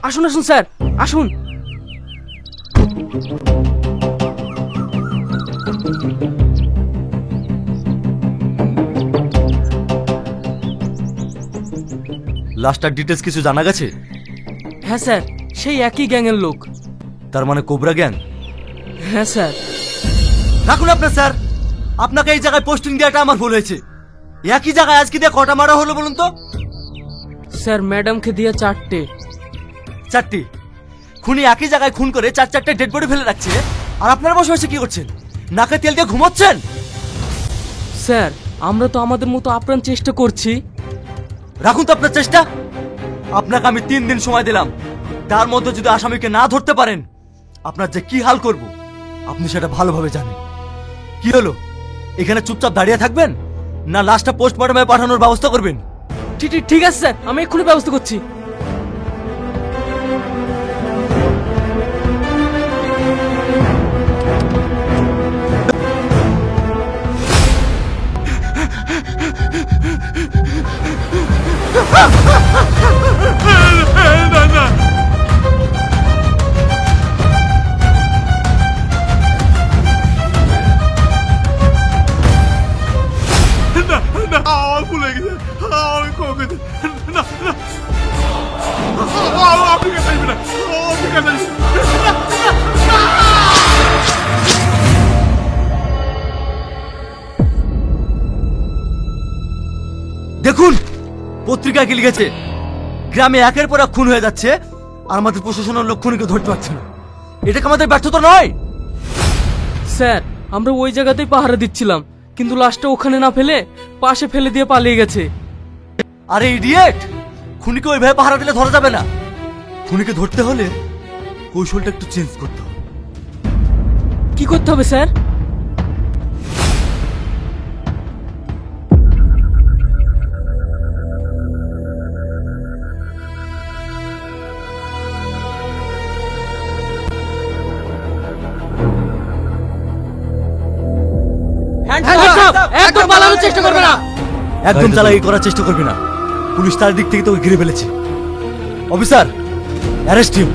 আসুন আসুন স্যার, আসুন। লাস্টার ডিটেলস কিছু জানা গেছে? হ্যাঁ স্যার, সেই একই গ্যাংয়ের লোক। তার মানে কোবরা গ্যাং? হ্যাঁ স্যার। রাখুন আপনার স্যার, আপনাকে এই জায়গায় পোস্টিং দেওয়াটা আমার ভুল হয়েছে। একই জায়গায় আজকে দিয়ে কটা মারা হলো বলুন তো? স্যার ম্যাডামকে দিয়ে 4টে। 4টি? খুনি একই জায়গায় খুন করে 4-4টে ডেড বডি ফেলে রাখছে, আর আপনারা বসে বসে কি করছেন? নাকে তেল দিয়ে ঘুমোচ্ছেন? স্যার আমরা তো আমাদের মতো আপ্রাণ চেষ্টা করছি। রাখুন তো আপনার চেষ্টা। আপনাকে আমি 3 দিন সময় দিলাম, তার মধ্যে যদি আসামিকে না ধরতে পারেন আপনার যে কি হাল করব আপনি সেটা ভালোভাবে জানেন। কি হলো, এখানে চুপচাপ দাঁড়িয়ে থাকবেন না লাশটা পোস্টমর্টমে পাঠানোর ব্যবস্থা করবেন? ঠিক আছে স্যার, আমি এক্ষুনি ব্যবস্থা করছি। আমার ভুলে গেছে, আমি কবে না না আপনি কেন আসবেন না, আপনি কেন আসবেন? দেখুন পত্রিকায় কি লিখেছে, গ্রামে একের পর এক খুন হয়ে যাচ্ছে আর আমাদের প্রশাসনের লোক খুনিকে ধরতে পারছে না। এটা কি আমাদের ব্যর্থতা নয়? স্যার আমরা ওই জায়গাতেই পাহারা দিচ্ছিলাম, কিন্তু লাশটা ওখানে না ফেলে পাশে ফেলে দিয়ে পালিয়ে গেছে। আরে ইডিয়েট, খুনিকে ওইভাবে পাহারা দিলে ধরা যাবে না। খুনিকে ধরতে হলে কৌশলটা একটু চেঞ্জ করতে হবে। কি করতে হবে স্যার? একদম পালানোর চেষ্টা করবে না। একদম চালাকি করার চেষ্টা করবি না, পুলিশ তার দিক থেকে তোকে ঘিরে ফেলেছে। Officer, arrest him.